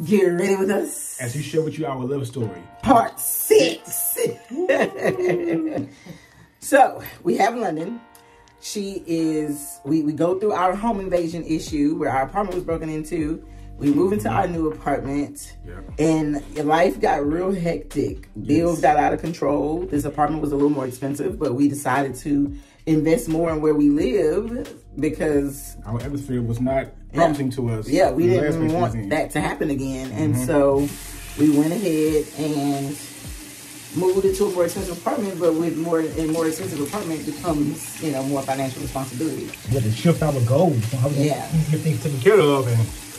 Get ready with us as we share with you our love story. Part 6. So, we have London. She is, we go through our home invasion issue where our apartment was broken into. We move into our new apartment, and life got real hectic. Bills got out of control. This apartment was a little more expensive, but we decided to invest more in where we live because our atmosphere was not promising to us. Yeah, we didn't want that to happen again. And so we went ahead and moved into a more expensive apartment, but with more expensive apartment becomes, you know, more financial responsibility. We had to shift our goals. Get things taken care of,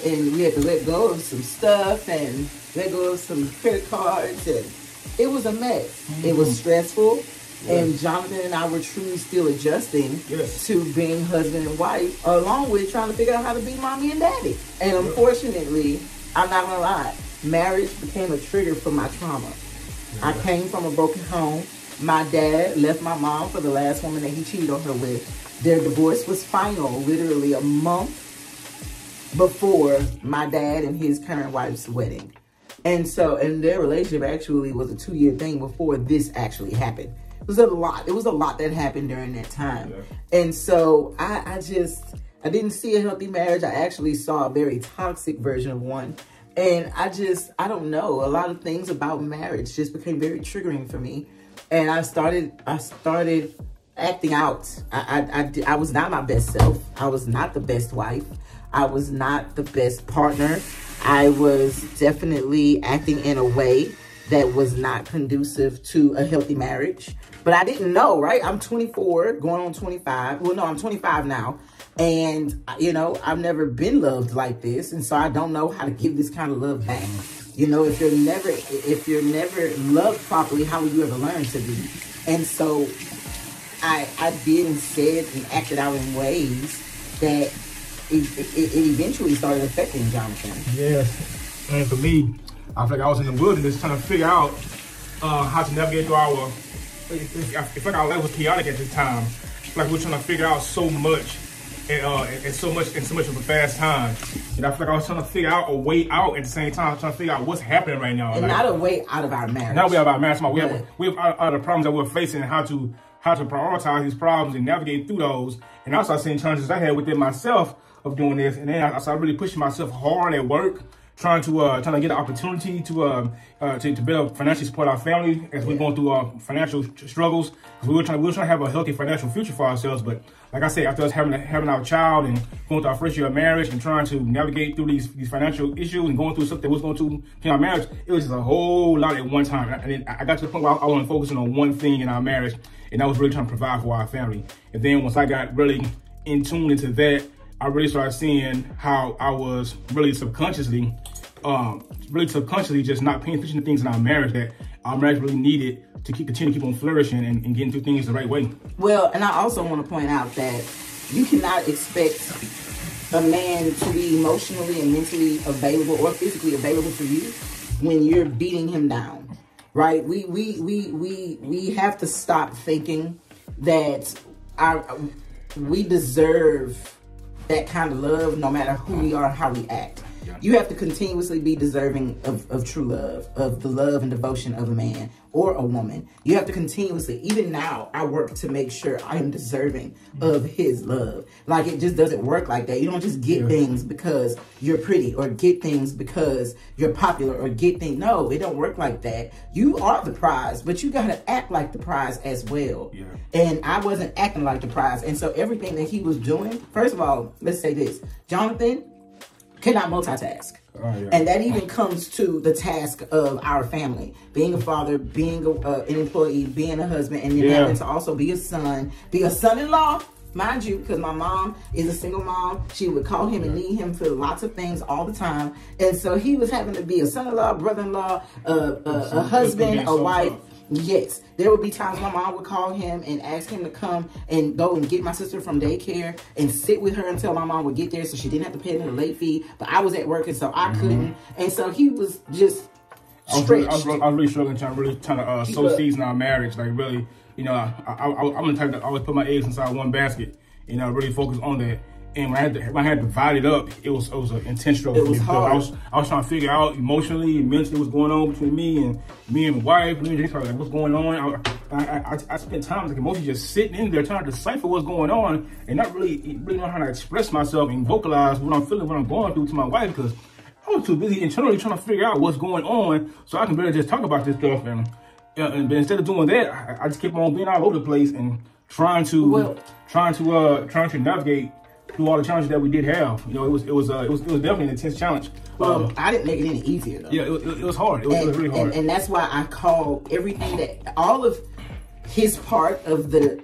and we had to let go of some stuff and let go of some credit cards, and it was a mess. It was stressful. And Jonathan and I were truly still adjusting to being husband and wife, along with trying to figure out how to be mommy and daddy. And unfortunately, I'm not gonna lie, marriage became a trigger for my trauma. I came from a broken home. My dad left my mom for the last woman that he cheated on her with. Their divorce was final literally a month before my dad and his current wife's wedding. And their relationship actually was a 2-year thing before this actually happened. It was a lot that happened during that time. And so I didn't see a healthy marriage. I actually saw a very toxic version of one. And I don't know, a lot of things about marriage just became very triggering for me. And I started acting out. I was not my best self. I was not the best wife. I was not the best partner. I was definitely acting in a way that was not conducive to a healthy marriage. But I didn't know, right? I'm 24, going on 25. Well, no, I'm 25 now. And, you know, I've never been loved like this. And so I don't know how to give this kind of love back. You know, if you're never loved properly, how will you ever learn to be? And so I did and said and acted out in ways that it eventually started affecting Jonathan. Yes. And for me, I feel like I was in the wilderness trying to figure out how to navigate through our... I feel like our life was chaotic at this time. Like we were trying to figure out so much and so much of a fast time. And I feel like I was trying to figure out a way out at the same time, trying to figure out what's happening right now. And like, not a way out of our marriage. Not a way out of our marriage. We have other problems that we're facing and how to prioritize these problems and navigate through those. And also I seen challenges I had within myself of doing this. And then I started really pushing myself hard at work, trying to get an opportunity to better financially support our family as we're going through financial struggles. We were trying to have a healthy financial future for ourselves. But like I said, after us having our child and going through our first year of marriage and trying to navigate through these financial issues and going through stuff that was going to in our marriage, it was just a whole lot at one time. And then I got to the point where I wasn't focusing on one thing in our marriage, and I was really trying to provide for our family. And then once I got really in tune into that, I really started seeing how I was really subconsciously just not paying attention to things in our marriage that our marriage really needed to continue to keep on flourishing and getting through things the right way. Well, and I also want to point out that you cannot expect a man to be emotionally and mentally available or physically available for you when you're beating him down, right? We have to stop thinking that we deserve that kind of love no matter who we are, how we act. You have to continuously be deserving of true love, of the love and devotion of a man or a woman. You have to continuously, even now, I work to make sure I am deserving of his love. Like, it just doesn't work like that. You don't just get things because you're pretty or get things because you're popular or get things. No, it don't work like that. You are the prize, but you got to act like the prize as well. And I wasn't acting like the prize. And so everything that he was doing, first of all, let's say this, Jonathan cannot multitask. And that even comes to the task of our family. Being a father, being an employee, being a husband, and then having to also be a son, be a son-in-law, mind you, because my mom is a single mom. She would call him and need him for lots of things all the time. And so he was having to be a son-in-law, brother-in-law, a husband, a wife. Yes, there would be times my mom would call him and ask him to come and go and get my sister from daycare and sit with her until my mom would get there so she didn't have to pay her late fee. But I was at work and so I couldn't. And so he was just stretched. I was really struggling, trying to sow seeds in our marriage. Like really, you know, I'm the type that always put my eggs inside one basket and really focus on that. And when I had to divide it up, it was an intense struggle. It was hard. I was trying to figure out emotionally and mentally what's going on between me and my wife. Like, what's going on? I spent time like emotionally just sitting in there trying to decipher what's going on and not really know how to express myself and vocalize what I'm feeling, what I'm going through to my wife, because I was too busy internally trying to figure out what's going on so I can better just talk about this stuff. But instead of doing that, I just kept on being all over the place and trying to navigate through all the challenges that we did have. You know, it was definitely an intense challenge. Well, I didn't make it any easier though. Yeah, it was hard. It was really hard. And that's why I call everything that, all of his part of the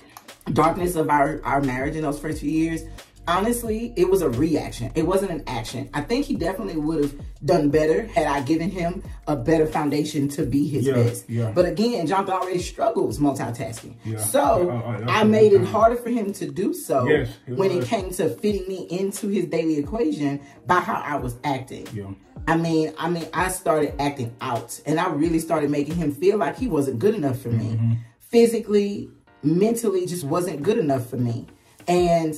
darkness of our marriage in those first few years, honestly, it was a reaction. It wasn't an action. I think he definitely would have done better had I given him a better foundation to be his best. Yeah. But again, Jonathan already struggles multitasking. Yeah. So I made it harder for him to do so when it came to fitting me into his daily equation by how I was acting. Yeah. I mean, I started acting out, and I really started making him feel like he wasn't good enough for me. Physically, mentally, just wasn't good enough for me. And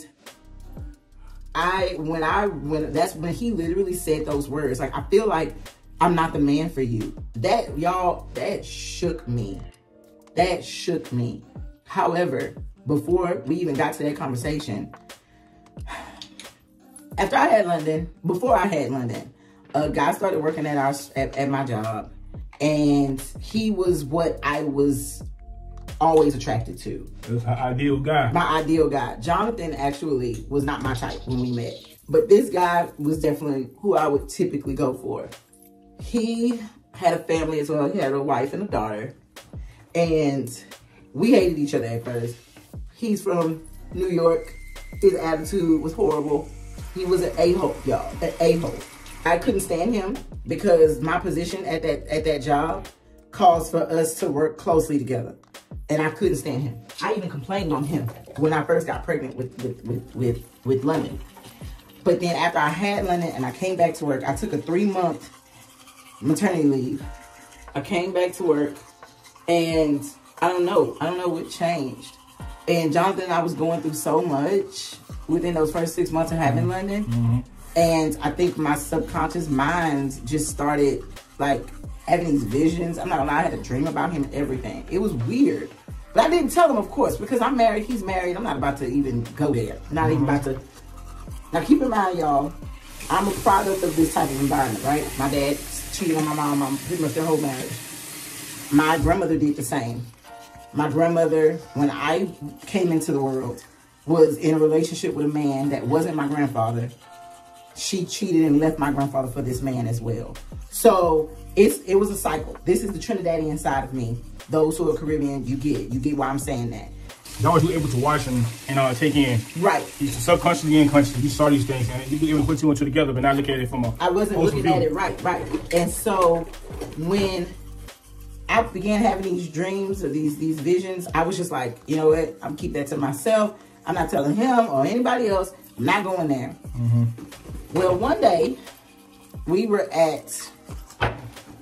when that's when he literally said those words, like, I feel like I'm not the man for you. That, y'all, that shook me. That shook me. However, before we even got to that conversation, before I had London, a guy started working at my job, and he was what I was always attracted to. It was my ideal guy. My ideal guy. Jonathan actually was not my type when we met, but this guy was definitely who I would typically go for. He had a family as well. He had a wife and a daughter, and we hated each other at first. He's from New York. His attitude was horrible. He was an a-hole, y'all, an a-hole. I couldn't stand him because my position at that job calls for us to work closely together. And I couldn't stand him. I even complained on him when I first got pregnant with London. But then after I had London and I came back to work, I took a 3-month maternity leave. I came back to work, and I don't know what changed. And Jonathan and I was going through so much within those first 6 months of having London. And I think my subconscious mind just started like having these visions. I'm not gonna lie, I had a dream about him and everything. It was weird. But I didn't tell him, of course, because I'm married, he's married. I'm not about to even go there. Not even about to. Now keep in mind, y'all, I'm a product of this type of environment, right? My dad cheated on my mom pretty much their whole marriage. My grandmother did the same. My grandmother, when I came into the world, was in a relationship with a man that wasn't my grandfather. She cheated and left my grandfather for this man as well. So it was a cycle. This is the Trinidadian side of me. Those who are Caribbean, you get why I'm saying that. Y'all was able to watch and take in. Right. Subconsciously and consciously, you saw these things and you able to put two and two together, but not look at it from a I wasn't looking at it right. And so when I began having these dreams or these visions, I was just like, you know what? I'm keep that to myself. I'm not telling him or anybody else. I'm not going there. Well, one day we were at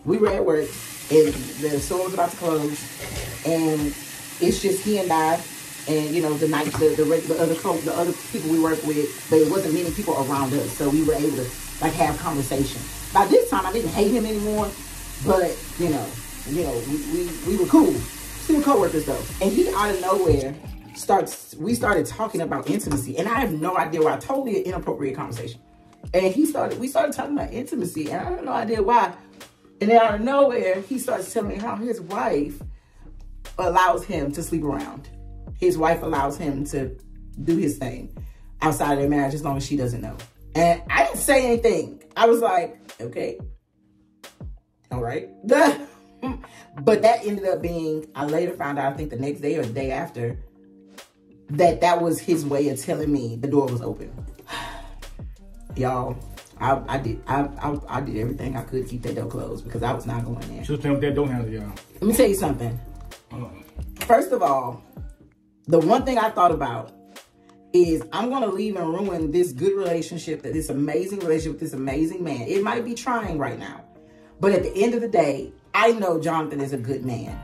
work and the store was about to close, and it's just he and I, and you know the other people we work with, but it wasn't many people around us, so we were able to like have conversation. By this time, I didn't hate him anymore, but you know, we were cool. Still coworkers though, and he out of nowhere we started talking about intimacy, and I have no idea why. Totally an inappropriate conversation. And we started talking about intimacy, and I have no idea why. And then out of nowhere, he starts telling me how his wife allows him to sleep around. His wife allows him to do his thing outside of their marriage as long as she doesn't know. And I didn't say anything. I was like, okay, all right. But that ended up being, I later found out, I think the next day or the day after, that was his way of telling me the door was open. Y'all, I did everything I could to keep that door closed because I was not going there. She was playing with that door handle, y'all. Let me tell you something. First of all, the one thing I thought about is I'm going to leave and ruin this good relationship, this amazing relationship with this amazing man. It might be trying right now, but at the end of the day, I know Jonathan is a good man.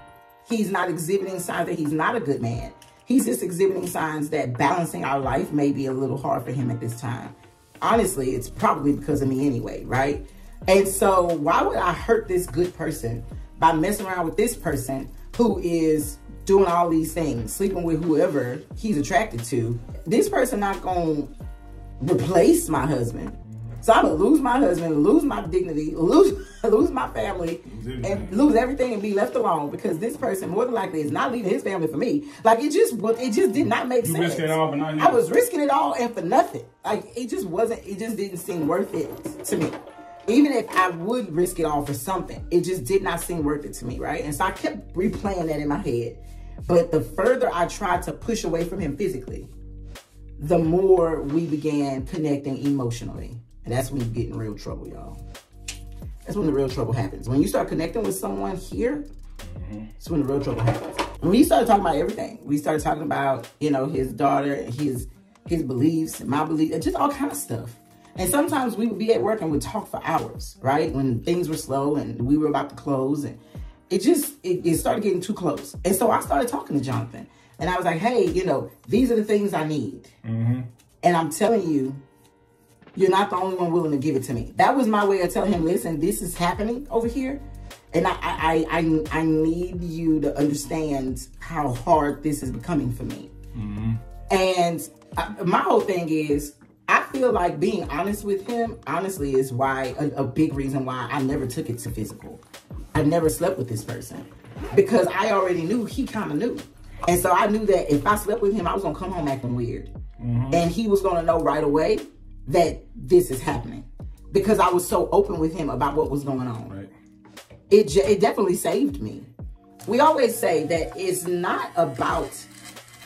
He's not exhibiting signs that he's not a good man. he's just exhibiting signs that balancing our life may be a little hard for him at this time. Honestly, it's probably because of me anyway, right? And so why would I hurt this good person by messing around with this person who is doing all these things, sleeping with whoever he's attracted to? This person not gonna replace my husband. So I'm gonna lose my husband, lose my dignity, lose my family, and lose everything and be left alone because this person more than likely is not leaving his family for me. Like it just did not make sense. Risking it all, but not I was risking it all and for nothing. Like it just didn't seem worth it to me. Even if I would risk it all for something, it just did not seem worth it to me, right? And so I kept replaying that in my head. But the further I tried to push away from him physically, the more we began connecting emotionally. And that's when you get in real trouble, y'all. That's when the real trouble happens. When you start connecting with someone here, that's when the real trouble happens. And we started talking about everything. We started talking about, you know, his daughter, his beliefs, and my beliefs, and just all kind of stuff. And sometimes we would be at work and would talk for hours, right? When things were slow and we were about to close, and it started getting too close. And so I started talking to Jonathan, and I was like, hey, you know, these are the things I need. And I'm telling you, you're not the only one willing to give it to me. That was my way of telling him, listen, this is happening over here. And I need you to understand how hard this is becoming for me. And my whole thing is, I feel like being honest with him, honestly, is why a big reason why I never took it to physical. I never slept with this person because I already knew he kind of knew. And so I knew that if I slept with him, I was going to come home acting weird. And he was going to know right away that this is happening because I was so open with him about what was going on. Right. It definitely saved me. We always say that it's not about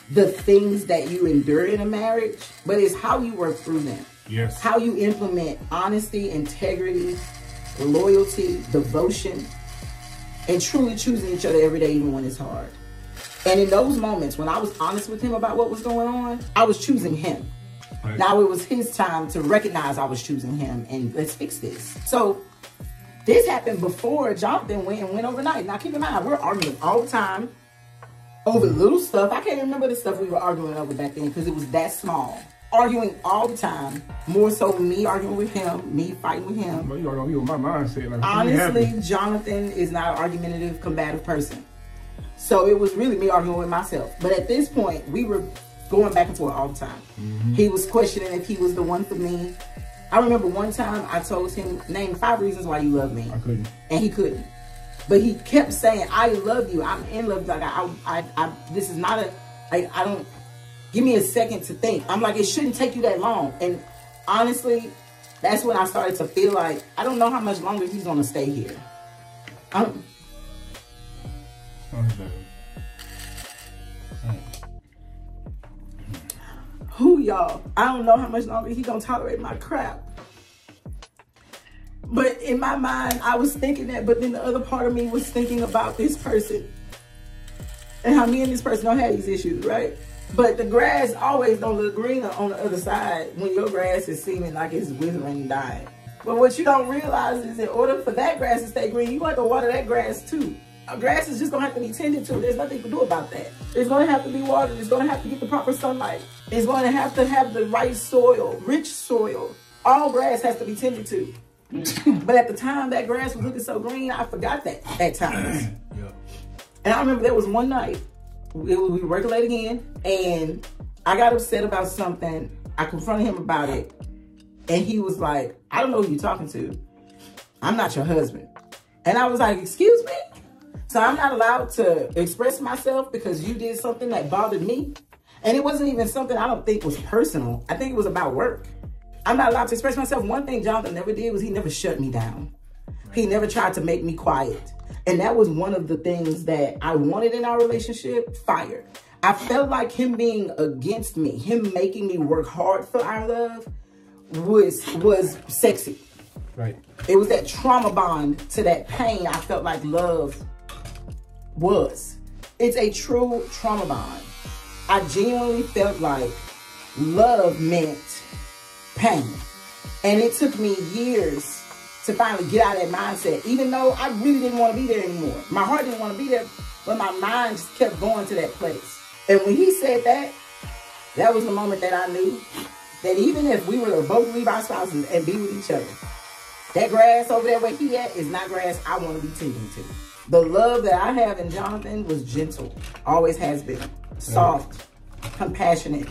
the things that you endure in a marriage, but it's how you work through them. Yes. How you implement honesty, integrity, loyalty, devotion, and truly choosing each other every day, even when it's hard. And in those moments, when I was honest with him about what was going on, I was choosing him. Right. Now it was his time to recognize I was choosing him, and let's fix this. So this happened before Jonathan went overnight. Now keep in mind, we're arguing all the time over little stuff. I can't remember the stuff we were arguing over back then because it was that small. Arguing all the time. More so me arguing with him, me fighting with him. Well, you already know my mindset. Like, honestly, Jonathan is not an argumentative, combative person. So it was really me arguing with myself. But at this point, we were going back and forth all the time. He was questioning if he was the one for me. I remember one time I told him, name 5 reasons why you love me. I couldn't. And he couldn't. But he kept saying, I love you. I'm in love. Like, this is not I don't, give me a second to think. I'm like, it shouldn't take you that long. And honestly, that's when I started to feel like, I don't know how much longer he's going to stay here. Who, y'all? I don't know how much longer he's going to tolerate my crap. But in my mind, I was thinking that, but then the other part of me was thinking about this person and how me and this person don't have these issues, right? But the grass always don't look greener on the other side when your grass is seeming like it's withering and dying. But what you don't realize is in order for that grass to stay green, you have to water that grass too. Grass is just going to have to be tended to. There's nothing you can do about that. It's going to have to be watered. It's going to have to get the proper sunlight. It's going to have the right soil, rich soil. All grass has to be tended to. But at the time that grass was looking so green, I forgot that at times. Yeah. And I remember there was one night, we were working late again, and I got upset about something. I confronted him about it, and he was like, I don't know who you're talking to. I'm not your husband. And I was like, excuse me? So I'm not allowed to express myself because you did something that bothered me? And it wasn't even something I don't think was personal. I think it was about work. I'm not allowed to express myself. One thing Jonathan never did was he never shut me down. He never tried to make me quiet. And that was one of the things that I wanted in our relationship, fire. I felt like him being against me, him making me work hard for our love was sexy. Right. It was that trauma bond to that pain I felt like love was. It's a true trauma bond. I genuinely felt like love meant pain. And it took me years to finally get out of that mindset, even though I really didn't want to be there anymore. My heart didn't want to be there, but my mind just kept going to that place. And when he said that, that was the moment that I knew that even if we were to both leave our spouses and be with each other, that grass over there where he at is not grass I want to be tending to. The love that I have in Jonathan was gentle, always has been. Soft, compassionate,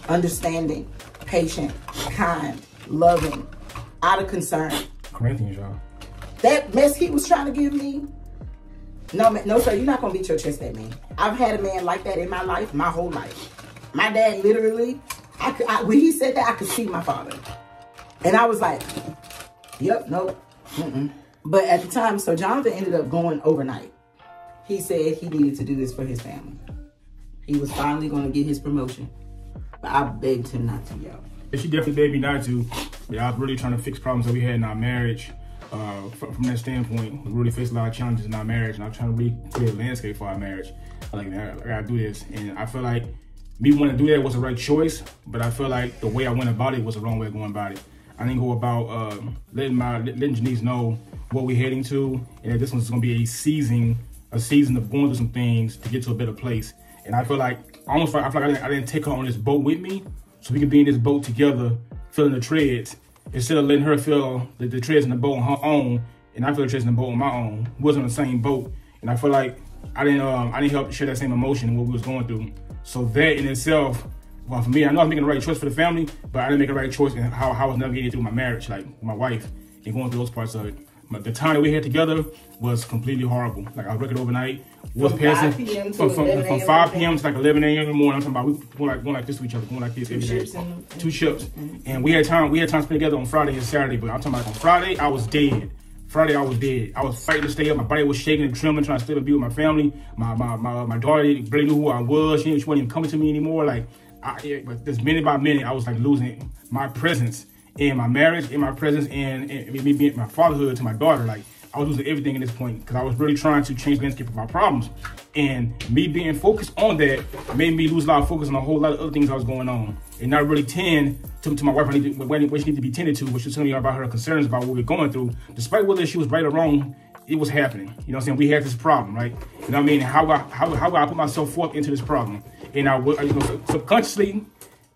understanding, patient, kind, loving, out of concern. Corinthians, y'all. That mess he was trying to give me, no, sir, you're not going to beat your chest at me. I've had a man like that in my life, my whole life. My dad literally, when he said that, I could see my father. And I was like, yep, nope, But at the time, so Jonathan ended up going overnight. He said he needed to do this for his family. He was finally going to get his promotion. But I begged him not to, y'all. She definitely begged me not to. Yeah, I was really trying to fix problems that we had in our marriage. From that standpoint, we really faced a lot of challenges in our marriage, and I'm trying to really create a landscape for our marriage. I gotta do this, and I feel like me wanting to do that was the right choice, but I feel like the way I went about it was the wrong way of going about it. I didn't go about letting Janice know what we're heading to, and that this one's gonna be a season of going through some things to get to a better place. And I feel like I didn't take her on this boat with me, so we could be in this boat together, feeling the treads, instead of letting her feel the treads in the boat on her own, and I feel the treads in the boat on my own. We wasn't on the same boat, and I feel like I didn't help share that same emotion and what we was going through. So that in itself, well, for me, I know I was making the right choice for the family, but I didn't make the right choice in how I was navigating through my marriage, like with my wife, and going through those parts of it. But the time that we had together was completely horrible. Like I was working overnight, was passing from 5 p.m. to like 11 a.m. in the morning. I'm talking about we going like this to each other, going like this every day. Two ships, and we had time spent together on Friday and Saturday. But I'm talking about on Friday, I was dead. Friday, I was dead. I was fighting to stay up. My body was shaking and trembling, trying to stay up and be with my family. My daughter didn't really know who I was. She wasn't even coming to me anymore. But just minute by minute, I was like losing my presence in my marriage, in my presence, and me being my fatherhood to my daughter. Like I was losing everything at this point because I was really trying to change the landscape of my problems. And me being focused on that made me lose a lot of focus on a whole lot of other things that was going on, and not really tend to my wife what she needed to be tended to, which was telling me about her concerns about what we were going through. Despite whether she was right or wrong, it was happening. You know what I'm saying? We had this problem, right? You know what I mean? How I put myself forth into this problem, and subconsciously,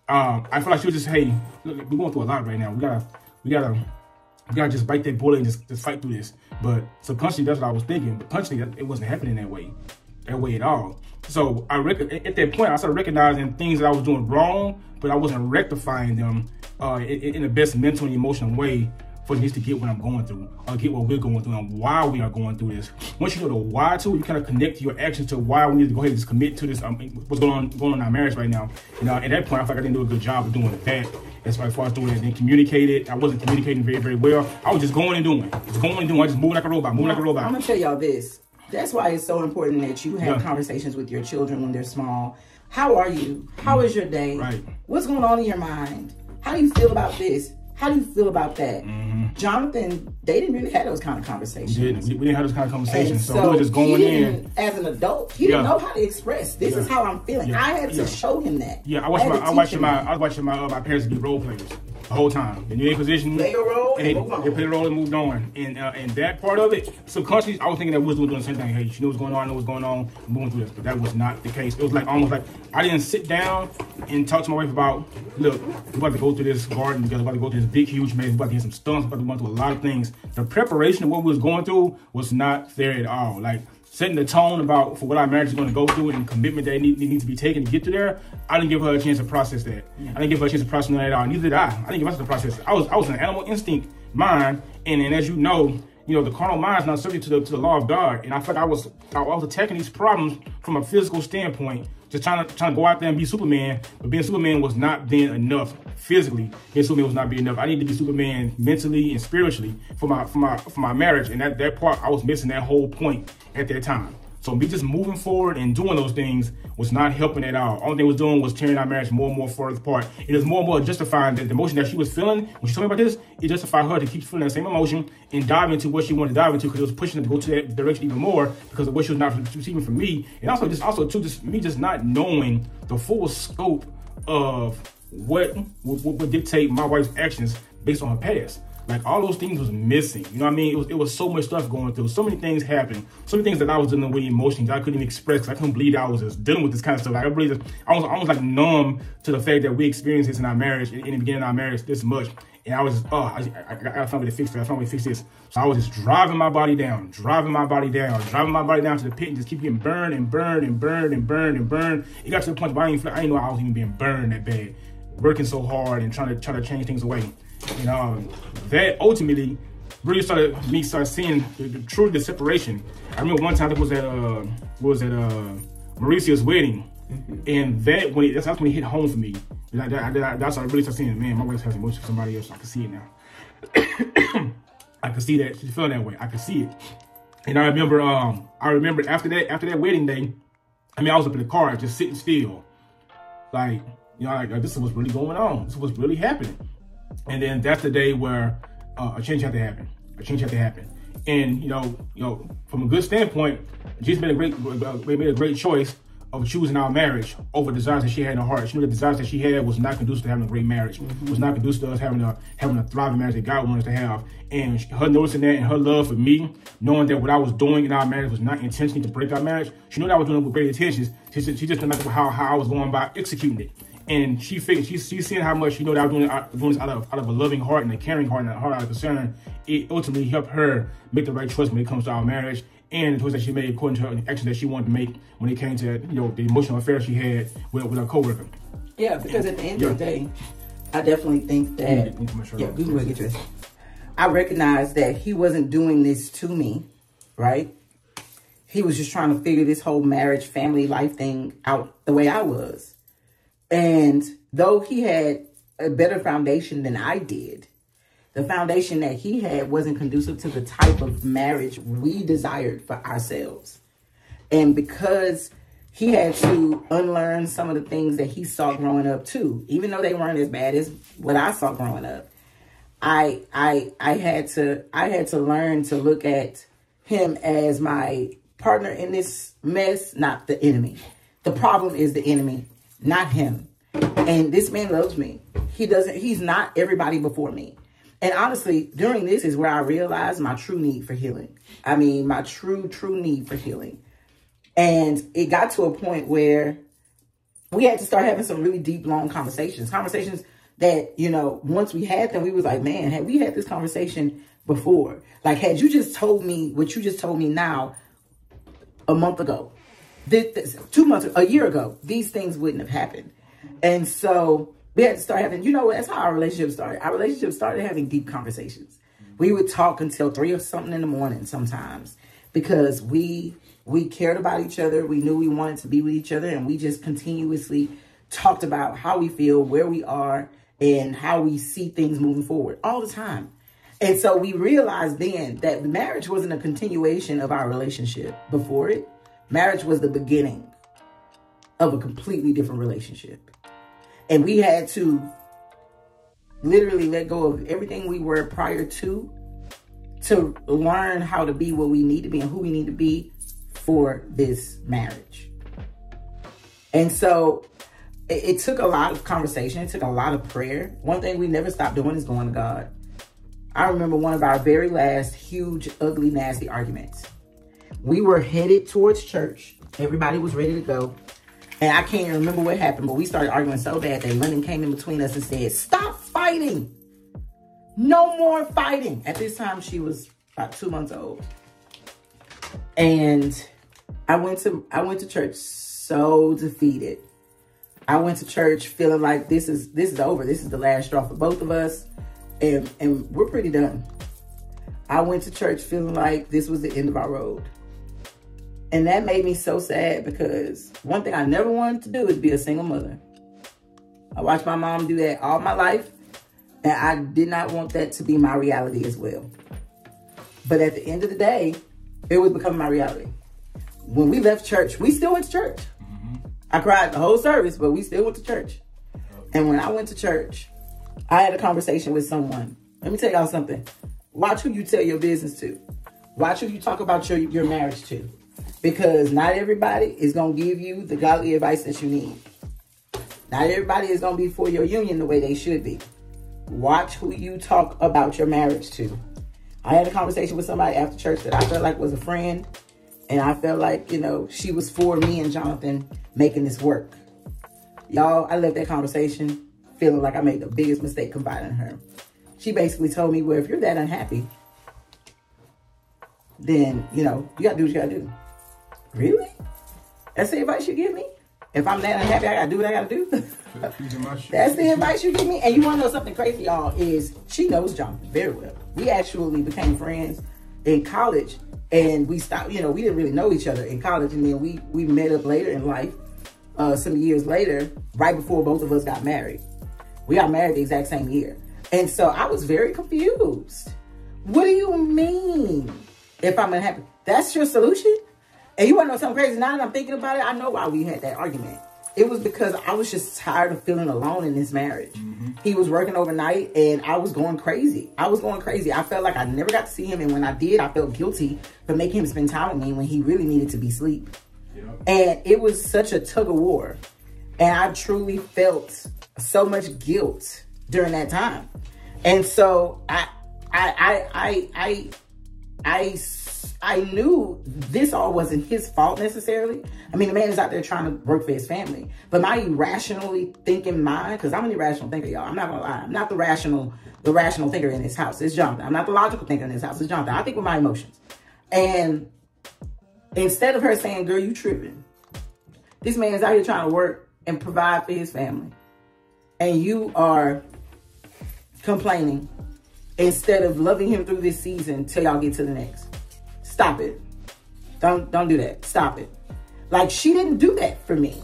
I feel like she was just, hey, look, we're going through a lot right now. We gotta just bite that bullet and just fight through this. But subconsciously, that's what I was thinking. But consciously, it wasn't happening that way at all. So at that point, I started recognizing things that I was doing wrong, but I wasn't rectifying them in the best mental and emotional way for this to get what I'm going through, or get what we're going through, and why we are going through this. Once you know the why to it, you kind of connect your actions to why we need to go ahead and just commit to this. What's going on in our marriage right now? You know, at that point, I feel like I didn't do a good job of doing that. As far as doing it, then communicate it. I wasn't communicating very, very well. I was just going and doing. I just moving like a robot, I'm gonna tell y'all this. That's why it's so important that you have conversations with your children when they're small. How are you? How is your day? Right. What's going on in your mind? How do you feel about this? How do you feel about that? Jonathan, they didn't really have those kind of conversations. We didn't have those kind of conversations. So we were just going in. As an adult, he didn't know how to express, this is how I'm feeling. I had to show him that. Yeah, I was watching my parents be role players the whole time. They knew their position. Play a role and they played a role and moved on. And that part of it, subconsciously, I was thinking that we was doing the same thing. Hey, she knew what's going on, moving through this. But that was not the case. It was like almost like I didn't sit down and talk to my wife about, look, we're about to go through this garden together, we're about to go through this big, huge maze, we're about to get some stunts, we're about to go through a lot of things. The preparation of what we was going through was not there at all. Like setting the tone for what our marriage is going to go through and commitment that needs to be taken to get to there. I didn't give her a chance to process that. I didn't give her a chance to process that at all. Neither did I. I didn't give myself a process. I was an animal instinct mind, and as you know, the carnal mind is not subject to the law of God. And I felt like I was attacking these problems from a physical standpoint, just trying to go out there and be Superman. But being Superman was not then enough physically. Being Superman was not being enough. I needed to be Superman mentally and spiritually for my marriage. And that part, I was missing that whole point at that time. So me just moving forward and doing those things was not helping at all. Only thing it was doing was tearing our marriage more and more further apart. It was more and more justifying that the emotion that she was feeling when she told me about this. It justified her to keep feeling that same emotion and dive into what she wanted to dive into, because it was pushing her to go to that direction even more because of what she was not receiving from me, and also me just not knowing the full scope of what would dictate my wife's actions based on her past. Like, all those things was missing. You know what I mean? It was so much stuff going through. So many things happened. So many things that I was dealing with emotions I couldn't even express because I couldn't believe that I was just dealing with this kind of stuff. Like, I was almost like numb to the fact that we experienced this in our marriage, in the beginning of our marriage, this much. And I was just, I got something to fix this. I found a way to fix this. So I was just driving my body down to the pit and just keep getting burned and burned and burned and burned and burned. It got to the point where I didn't know I was even being burned that bad. Working so hard and trying to change things away. And that ultimately really started seeing the separation. I remember one time it was at Mauricio's wedding, and that's when it hit home for me. That's when I really started seeing, man, my wife has emotions for somebody else. I can see it now. I could see that she felt that way. I could see it. And I remember after that wedding day, I mean, I was up in the car just sitting still, like, this is what's really going on. This is what's really happening. And then that's the day where a change had to happen. And from a good standpoint, Jesus made a great choice of choosing our marriage over desires that she had in her heart. She knew the desires that she had was not conducive to having a great marriage. Was not conducive to us having a thriving marriage that God wanted us to have. And her noticing that and her love for me, knowing that what I was doing in our marriage was not intentionally to break our marriage. She knew that I was doing it with great intentions. She just didn't like how I was going about executing it. And she figured, she's seeing how much, that I was doing this out of a loving heart and a caring heart and a heart out of concern. It ultimately helped her make the right choice when it comes to our marriage and the choice that she made according to her actions that she wanted to make when it came to, the emotional affair she had with her coworker. Yeah, because at the end of the day, I definitely think that, I recognize that he wasn't doing this to me, right? He was just trying to figure this whole marriage, family life thing out the way I was. And though he had a better foundation than I did, the foundation that he had wasn't conducive to the type of marriage we desired for ourselves. And because he had to unlearn some of the things that he saw growing up too, even though they weren't as bad as what I saw growing up, I had to learn to look at him as my partner in this mess, not the enemy. The problem is the enemy, not him. And this man loves me. He's not everybody before me. And honestly, during this is where I realized my true need for healing. I mean, my true need for healing. And it got to a point where we had to start having some really deep, long conversations that, once we had them, we was like, man, had we had this conversation before? Like, had you just told me what you just told me now a month ago, 2 months, a year ago, these things wouldn't have happened. And so we had to start having, that's how our relationship started. Our relationship started having deep conversations. We would talk until 3 or something in the morning sometimes because we cared about each other. We knew we wanted to be with each other, and we just continuously talked about how we feel, where we are, and how we see things moving forward all the time. And so we realized then that marriage wasn't a continuation of our relationship before it. Marriage was the beginning of a completely different relationship. And we had to literally let go of everything we were prior to learn how to be what we need to be and who we need to be for this marriage. And so it took a lot of conversation. It took a lot of prayer. One thing we never stopped doing is going to God. I remember one of our very last huge, ugly, nasty arguments. We were headed towards church. Everybody was ready to go. And I can't even remember what happened, but we started arguing so bad that London came in between us and said, stop fighting. No more fighting. At this time, she was about 2 months old. And I went to church so defeated. I went to church feeling like this is over. This is the last straw for both of us. And we're pretty done. I went to church feeling like this was the end of our road. And that made me so sad because one thing I never wanted to do is be a single mother. I watched my mom do that all my life, and I did not want that to be my reality as well. But at the end of the day, it was becoming my reality. When we left church, we still went to church. I cried the whole service, but we still went to church. And when I went to church, I had a conversation with someone. Let me tell y'all something. Watch who you tell your business to. Watch who you talk about your marriage to. Because not everybody is going to give you the godly advice that you need. Not everybody is going to be for your union the way they should be. watch who you talk about your marriage to. I had a conversation with somebody after church that I felt like was a friend. And I felt like, you know, she was for me and Jonathan making this work. Y'all, I left that conversation feeling like I made the biggest mistake confiding in her. She basically told me, well, if you're that unhappy, then, you know, you got to do what you got to do. Really? That's the advice you give me? If I'm that unhappy, I got to do what I got to do? That's the advice you give me? And you want to know something crazy, y'all, is she knows Jonathan very well. We actually became friends in college, and we stopped, you know, we didn't really know each other in college, and then we met up later in life, some years later, right before both of us got married. We got married the exact same year. And so I was very confused. What do you mean if I'm unhappy? That's your solution? And you want to know something crazy? Now that I'm thinking about it, I know why we had that argument. It was because I was just tired of feeling alone in this marriage. He was working overnight and I was going crazy. I felt like I never got to see him. And when I did, I felt guilty for making him spend time with me when he really needed to be asleep. And it was such a tug of war. And I truly felt so much guilt during that time. And so I knew this all wasn't his fault necessarily. I mean, the man is out there trying to work for his family. But my irrationally thinking mind, because I'm an irrational thinker, y'all. I'm not gonna lie. I'm not the rational thinker in this house. It's Jonathan. I'm not the logical thinker in this house. It's Jonathan. I think with my emotions. And instead of her saying, girl, you tripping. This man is out here trying to work and provide for his family. And you are complaining instead of loving him through this season till y'all get to the next. Stop it. Don't do that. Stop it. Like, she didn't do that for me.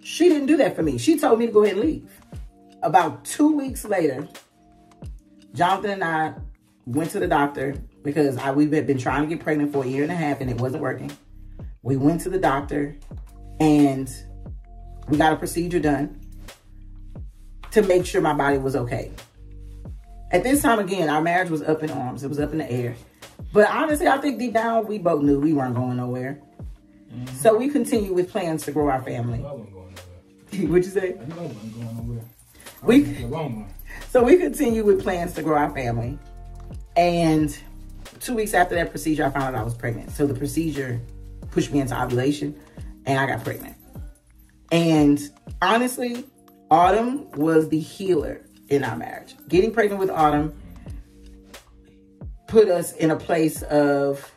She didn't do that for me. She told me to go ahead and leave. About 2 weeks later, Jonathan and I went to the doctor because we've been trying to get pregnant for 1.5 years and it wasn't working. We went to the doctor and we got a procedure done to make sure my body was okay. At this time, again, our marriage was up in arms. It was up in the air. But honestly, I think deep down, we both knew we weren't going nowhere. So we continued with plans to grow our family. I wasn't going nowhere. What'd you say? I wasn't going nowhere. So we continued with plans to grow our family. And 2 weeks after that procedure, I found out I was pregnant. So the procedure pushed me into ovulation and I got pregnant. And honestly, Autumn was the healer in our marriage. Getting pregnant with Autumn put us in a place of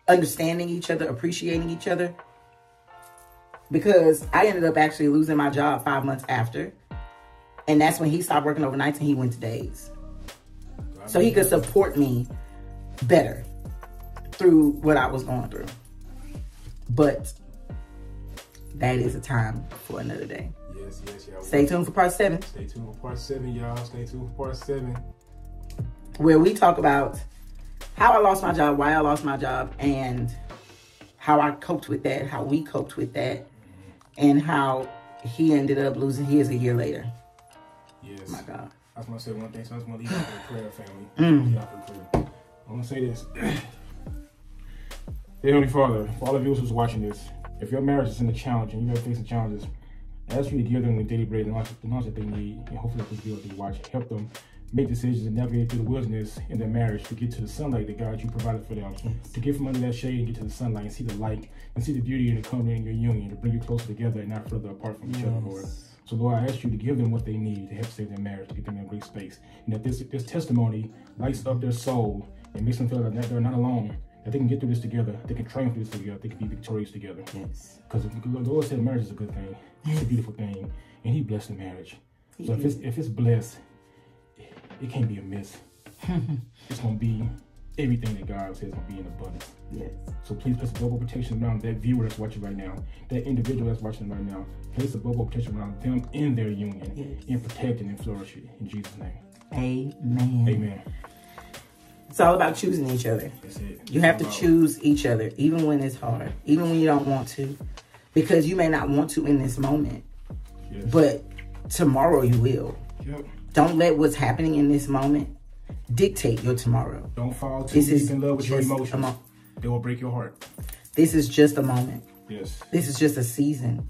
understanding each other, appreciating each other. Because I ended up actually losing my job 5 months after. And that's when he stopped working overnights and he went to days. So he could support me better through what I was going through. But that is a time for another day. Yes, y'all. Stay tuned for part 7. Stay tuned for part 7, y'all. Stay tuned for part 7. Where we talk about how I lost my job, why I lost my job, and how I coped with that, how we coped with that, and how he ended up losing his a year later. Yes. Oh my God. I just want to say one thing. So I just want to leave out for prayer, family. I want to say this. Dear Heavenly Father, for all of you who's watching this, if your marriage is in a challenge and you're facing challenges, I ask you to give them the daily bread and the knowledge that they need, and hopefully this video they watch help them make decisions and navigate through the wilderness in their marriage to get to the sunlight that God you provided for them, to get from under that shade and get to the sunlight and see the light and see the beauty and the covenant in your union to bring you closer together and not further apart from each other, Lord. So Lord, I ask you to give them what they need to help save their marriage, to get them in a great space, and that this testimony lights up their soul and makes them feel that they're not alone, that they can get through this together, they can triumph through this together, they can be victorious together. Yes. Because the Lord said marriage is a good thing, it's a beautiful thing, and He blessed the marriage. So if it's blessed, it can't be a miss. It's going to be everything that God says is going to be in abundance. Yes. So please place a bubble protection around that viewer that's watching right now, that individual that's watching right now. Place a bubble protection around them in their union, and protecting and flourishing in Jesus' name. Amen. Amen. It's all about choosing each other. That's it. You have to choose each other, even when it's hard, even when you don't want to, because you may not want to in this moment, but tomorrow you will. Yep. Don't let what's happening in this moment dictate your tomorrow. Don't fall too deep in love with your emotions. They will break your heart. This is just a moment. Yes. This is just a season.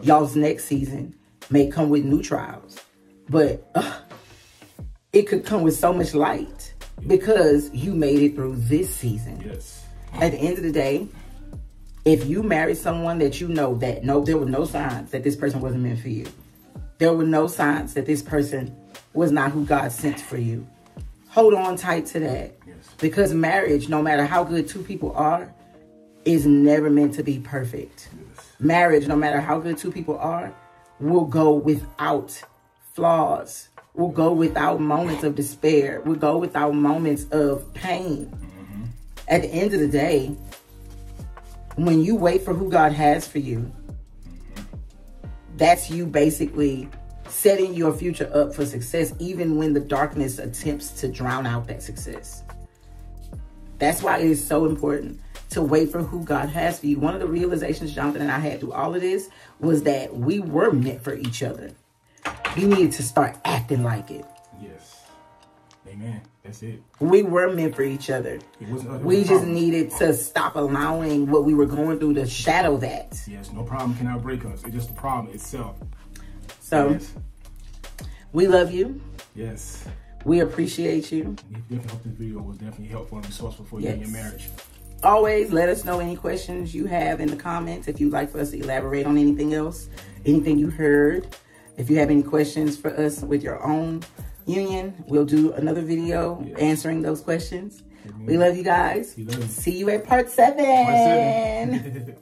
Y'all's next season may come with new trials. But it could come with so much light because you made it through this season. Yes. At the end of the day, if you married someone that you know that there were no signs that this person wasn't meant for you. There were no signs that this person was not who God sent for you. Hold on tight to that. Yes. Because marriage, no matter how good two people are, is never meant to be perfect. Yes. Marriage, no matter how good two people are, will go without flaws. Will go without moments of despair. Will go without moments of pain. Mm-hmm. At the end of the day, when you wait for who God has for you, that's you basically setting your future up for success, even when the darkness attempts to drown out that success. That's why it is so important to wait for who God has for you. One of the realizations Jonathan and I had through all of this was that we were meant for each other. We needed to start acting like it. Yes. Amen. That's it. We were meant for each other. We just needed to stop allowing what we were going through to shadow that. Yes, no problem cannot break us. It's just the problem itself. So, yes. We love you. Yes. We appreciate you. We definitely hope this video was definitely helpful and resourceful for you in your marriage. Always let us know any questions you have in the comments. If you'd like for us to elaborate on anything else, anything you heard. If you have any questions for us with your own union, we'll do another video answering those questions. Amen. We love you guys. We love you. See you at part 7. Part 7.